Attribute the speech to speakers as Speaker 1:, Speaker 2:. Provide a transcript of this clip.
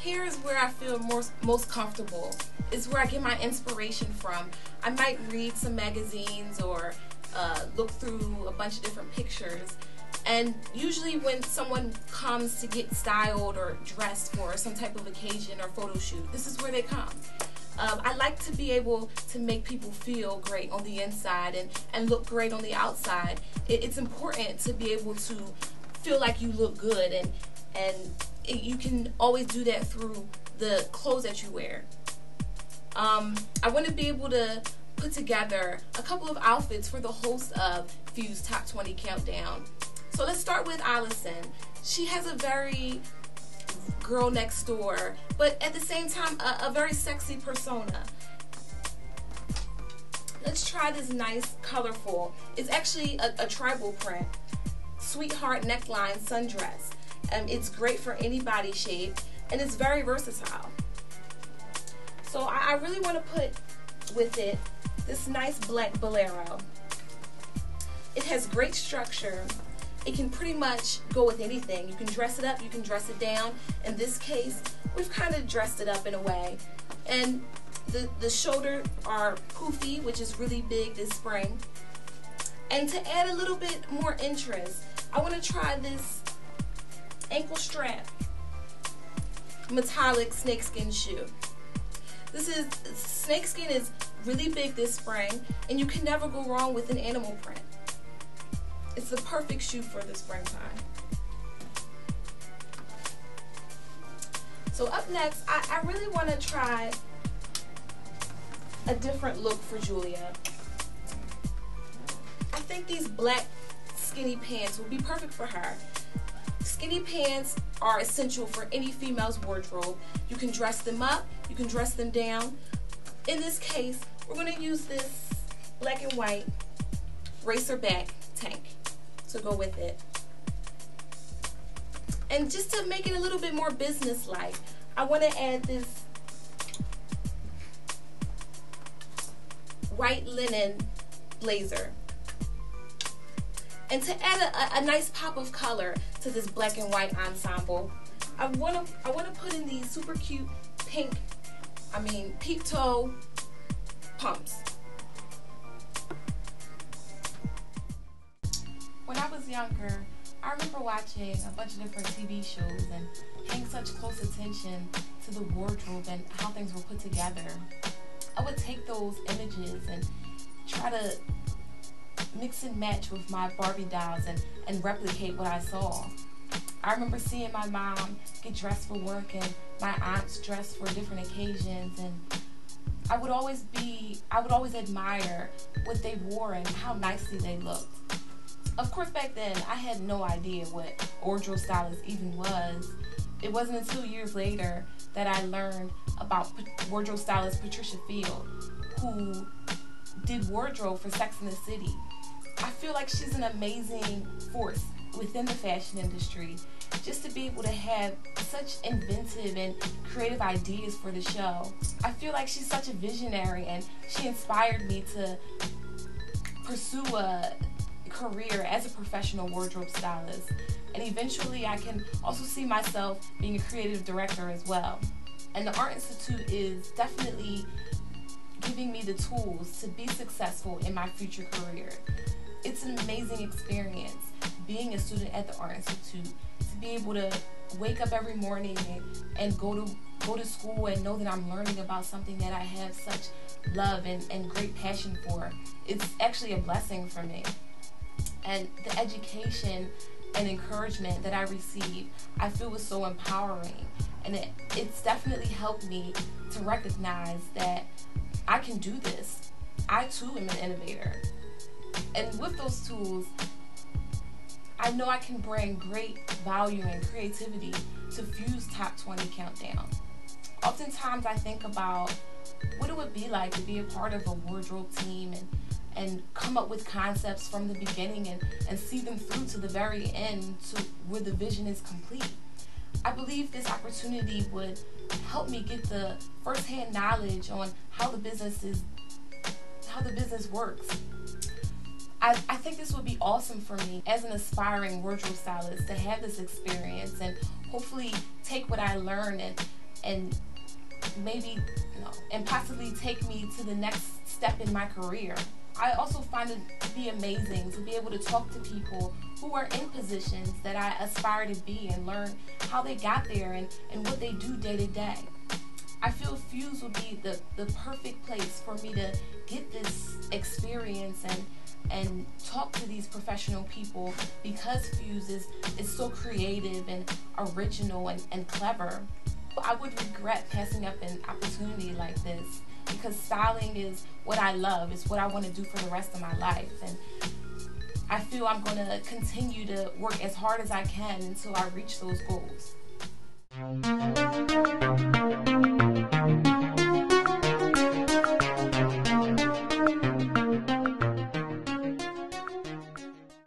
Speaker 1: Here is where I feel most comfortable. It's where I get my inspiration from. I might read some magazines or look through a bunch of different pictures. And usually when someone comes to get styled or dressed for some type of occasion or photo shoot, this is where they come. I like to be able to make people feel great on the inside and look great on the outside. It's important to be able to feel like you look good, and you can always do that through the clothes that you wear. I want to be able to put together a couple of outfits for the host of Fuse Top 20 Countdown. So let's start with Allison. She has a very girl next door, but at the same time a very sexy persona. Let's try this nice, colorful, it's actually a tribal print, sweetheart neckline sundress. It's great for any body shape, and it's very versatile. So I really want to put with it this nice black bolero. It has great structure. It can pretty much go with anything. You can dress it up, you can dress it down. In this case, we've kind of dressed it up in a way. And the shoulders are poofy, which is really big this spring. And to add a little bit more interest, I want to try this ankle strap metallic snakeskin shoe. Snakeskin is really big this spring, and you can never go wrong with an animal print. It's the perfect shoe for the springtime. So up next, I really want to try a different look for Julia. I think these black skinny pants will be perfect for her. Skinny pants are essential for any female's wardrobe. You can dress them up, you can dress them down. In this case, we're going to use this black and white racer back tank to go with it. And just to make it a little bit more business-like, I want to add this white linen blazer. And to add a nice pop of color to this black and white ensemble, I want to put in these super cute pink, peep toe pumps. When I was younger, I remember watching a bunch of different TV shows and paying such close attention to the wardrobe and how things were put together. I would take those images and try to mix and match with my Barbie dolls and replicate what I saw. I remember seeing my mom get dressed for work and my aunts dressed for different occasions, and I would always admire what they wore and how nicely they looked. Of course, back then, I had no idea what wardrobe stylist even was. It wasn't until years later that I learned about wardrobe stylist Patricia Field, who did wardrobe for Sex and the City. I feel like she's an amazing force within the fashion industry, just to be able to have such inventive and creative ideas for the show. I feel like she's such a visionary, and she inspired me to pursue a career as a professional wardrobe stylist. And eventually I can also see myself being a creative director as well. And the Art Institute is definitely giving me the tools to be successful in my future career. It's an amazing experience being a student at the Art Institute, to be able to wake up every morning and go to school and know that I'm learning about something that I have such love and great passion for. It's actually a blessing for me. And the education and encouragement that I receive, I feel was so empowering. And it's definitely helped me to recognize that I can do this. I too am an innovator. And with those tools, I know I can bring great value and creativity to Fuse Top 20 Countdown. Oftentimes I think about what it would be like to be a part of a wardrobe team and come up with concepts from the beginning and see them through to the very end, to where the vision is complete. I believe this opportunity would help me get the first-hand knowledge on how the business works. I think this would be awesome for me as an aspiring wardrobe stylist to have this experience and hopefully take what I learned and and maybe, and possibly take me to the next step in my career. I also find it to be amazing to be able to talk to people who are in positions that I aspire to be and learn how they got there and what they do day to day. I feel Fuse would be the perfect place for me to get this experience and talk to these professional people, because Fuse is so creative and original and clever. I would regret passing up an opportunity like this, because styling is what I love. It's what I want to do for the rest of my life. And I feel I'm going to continue to work as hard as I can until I reach those goals.